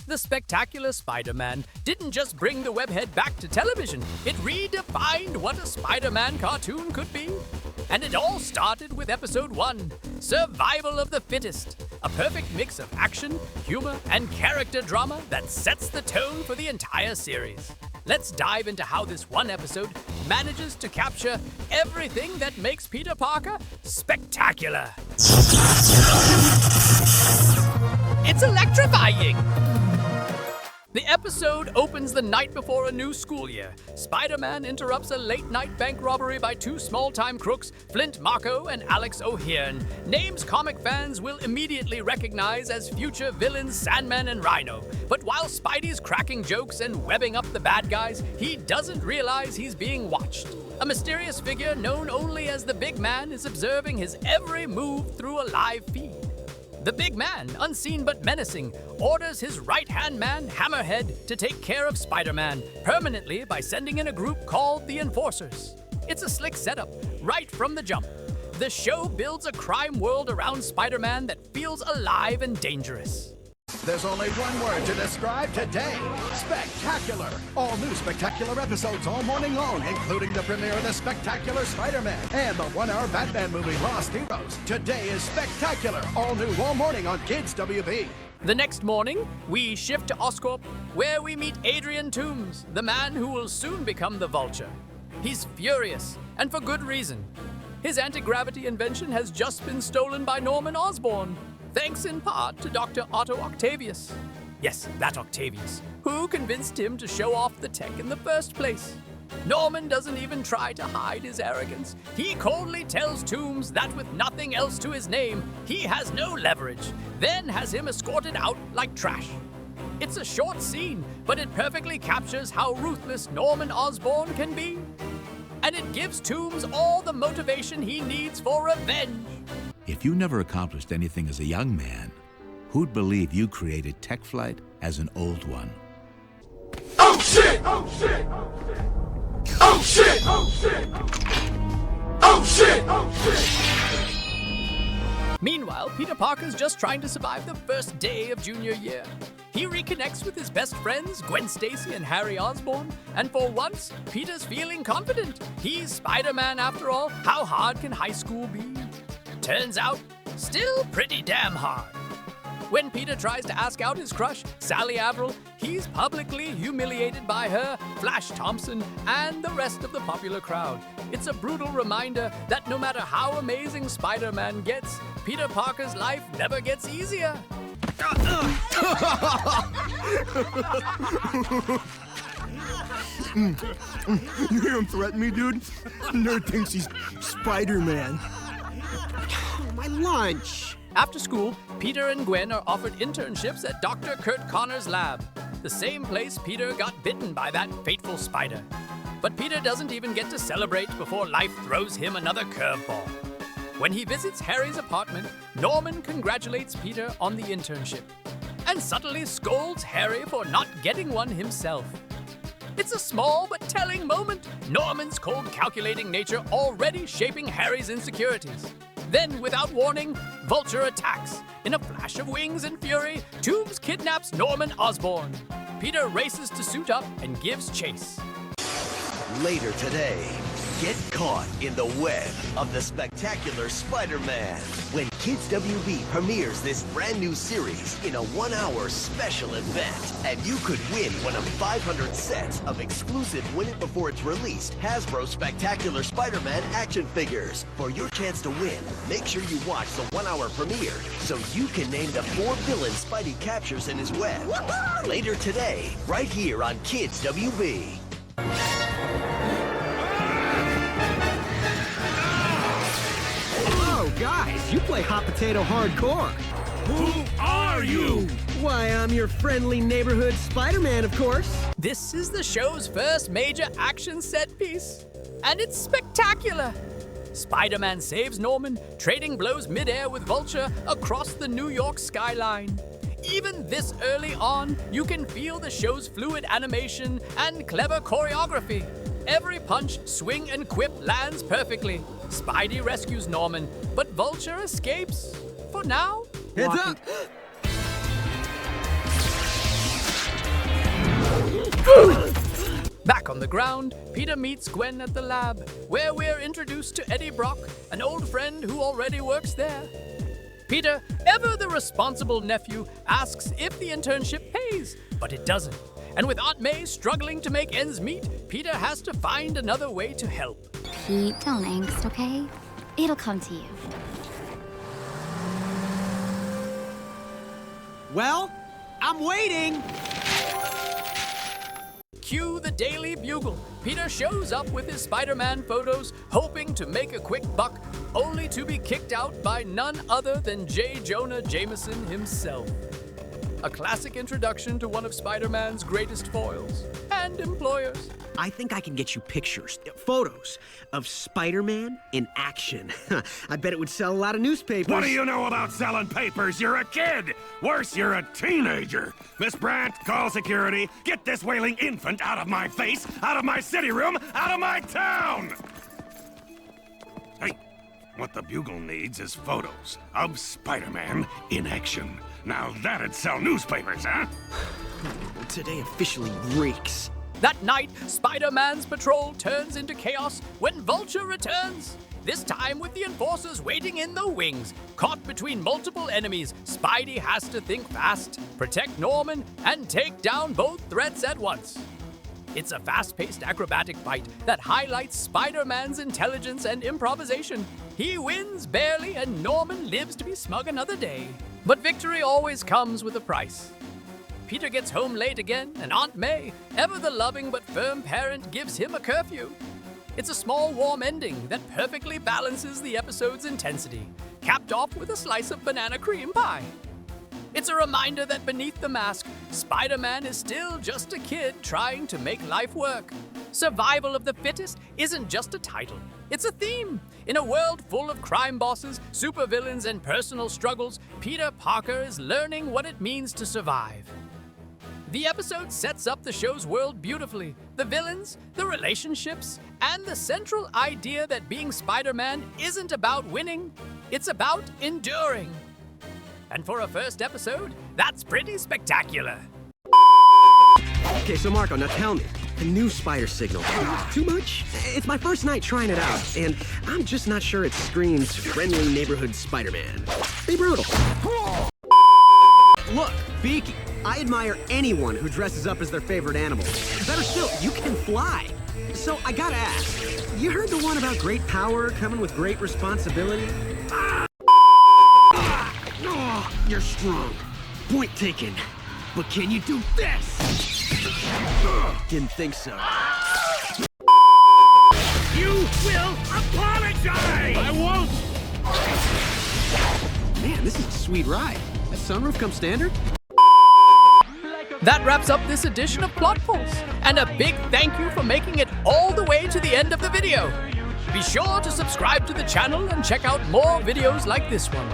The spectacular Spider-Man didn't just bring the webhead back to television, it redefined what a Spider-Man cartoon could be. And it all started with episode 1, Survival of the Fittest, a perfect mix of action, humor, and character drama that sets the tone for the entire series. Let's dive into how this one episode manages to capture everything that makes Peter Parker spectacular. It's electrifying! The episode opens the night before a new school year. Spider-Man interrupts a late-night bank robbery by two small-time crooks, Flint Marko and Alex O'Hearn, names comic fans will immediately recognize as future villains Sandman and Rhino. But while Spidey's cracking jokes and webbing up the bad guys, he doesn't realize he's being watched. A mysterious figure known only as the Big Man is observing his every move through a live feed. The Big Man, unseen but menacing, orders his right-hand man, Hammerhead, to take care of Spider-Man, permanently by sending in a group called the Enforcers. It's a slick setup, right from the jump. The show builds a crime world around Spider-Man that feels alive and dangerous. There's only one word to describe today: spectacular. All new spectacular episodes all morning long, including the premiere of the spectacular Spider-Man and the one-hour Batman movie Lost Heroes. Today is spectacular. All new all morning on Kids WB. The next morning, we shift to Oscorp, where we meet Adrian Toomes, the man who will soon become the Vulture. He's furious, and for good reason. His anti-gravity invention has just been stolen by Norman Osborn, thanks in part to Dr. Otto Octavius. Yes, that Octavius, who convinced him to show off the tech in the first place. Norman doesn't even try to hide his arrogance. He coldly tells Toomes that with nothing else to his name, he has no leverage, then has him escorted out like trash. It's a short scene, but it perfectly captures how ruthless Norman Osborn can be. And it gives Toomes all the motivation he needs for revenge. If you never accomplished anything as a young man, who'd believe you created tech flight as an old one? Oh shit! Oh shit! Oh shit! Oh shit! Oh shit! Oh shit! Meanwhile, Peter Parker's just trying to survive the first day of junior year. He reconnects with his best friends, Gwen Stacy and Harry Osborn, and for once, Peter's feeling confident. He's Spider-Man after all. How hard can high school be? Turns out, still pretty damn hard. When Peter tries to ask out his crush, Sally Averill, he's publicly humiliated by her, Flash Thompson, and the rest of the popular crowd. It's a brutal reminder that no matter how amazing Spider-Man gets, Peter Parker's life never gets easier. You hear him threaten me, dude? Nerd thinks he's Spider-Man. My lunch. After school, Peter and Gwen are offered internships at Dr. Kurt Connor's lab, the same place Peter got bitten by that fateful spider. But Peter doesn't even get to celebrate before life throws him another curveball. When he visits Harry's apartment, Norman congratulates Peter on the internship and subtly scolds Harry for not getting one himself. It's a small but telling moment, Norman's cold calculating nature already shaping Harry's insecurities. Then, without warning, Vulture attacks. In a flash of wings and fury, Toomes kidnaps Norman Osborn. Peter races to suit up and gives chase. Later today, get caught in the web of the spectacular Spider-Man when Kids WB premieres this brand new series in a 1-hour special event. And you could win one of 500 sets of exclusive Win It Before It's Released Hasbro Spectacular Spider-Man action figures. For your chance to win, make sure you watch the 1-hour premiere so you can name the 4 villains Spidey captures in his web. Later today, right here on Kids WB. Oh, guys, you play hot potato hardcore. Who are you? Why, I'm your friendly neighborhood Spider-Man, of course. This is the show's first major action set piece, and it's spectacular. Spider-Man saves Norman, trading blows midair with Vulture across the New York skyline. Even this early on, you can feel the show's fluid animation and clever choreography. Every punch, swing, and quip lands perfectly. Spidey rescues Norman, but Vulture escapes. For now. Heads up! Back on the ground, Peter meets Gwen at the lab, where we're introduced to Eddie Brock, an old friend who already works there. Peter, ever the responsible nephew, asks if the internship pays, but it doesn't. And with Aunt May struggling to make ends meet, Peter has to find another way to help. Pete, don't angst, okay? It'll come to you. Well, I'm waiting. Cue the Daily Bugle. Peter shows up with his Spider-Man photos, hoping to make a quick buck, only to be kicked out by none other than J. Jonah Jameson himself. A classic introduction to one of Spider-Man's greatest foils and employers. I think I can get you pictures, photos of Spider-Man in action. I bet it would sell a lot of newspapers. What do you know about selling papers? You're a kid! Worse, you're a teenager! Miss Brandt, call security! Get this wailing infant out of my face, out of my city room, out of my town! Hey, what the Bugle needs is photos of Spider-Man in action. Now that'd sell newspapers, huh? Today officially reeks. That night, Spider-Man's patrol turns into chaos when Vulture returns. This time with the enforcers waiting in the wings. Caught between multiple enemies, Spidey has to think fast, protect Norman, and take down both threats at once. It's a fast-paced acrobatic fight that highlights Spider-Man's intelligence and improvisation. He wins barely, and Norman lives to be smug another day. But victory always comes with a price. Peter gets home late again, and Aunt May, ever the loving but firm parent, gives him a curfew. It's a small, warm ending that perfectly balances the episode's intensity, capped off with a slice of banana cream pie. It's a reminder that beneath the mask, Spider-Man is still just a kid trying to make life work. Survival of the fittest isn't just a title, it's a theme. In a world full of crime bosses, supervillains, and personal struggles, Peter Parker is learning what it means to survive. The episode sets up the show's world beautifully. The villains, the relationships, and the central idea that being Spider-Man isn't about winning, it's about enduring. And for a first episode, that's pretty spectacular. Okay, so Marco, now tell me, the new spider signal, too much? It's my first night trying it out, and I'm just not sure it screams friendly neighborhood Spider-Man. Be brutal. Look, Beaky, I admire anyone who dresses up as their favorite animal. Better still, you can fly. So I gotta ask, you heard the one about great power coming with great responsibility? Oh, you're strong. Point taken. But can you do this? Didn't think so. You will apologize! I won't! Man, this is a sweet ride. That sunroof come standard? That wraps up this edition of Plot Pulse, and a big thank you for making it all the way to the end of the video. Be sure to subscribe to the channel and check out more videos like this one.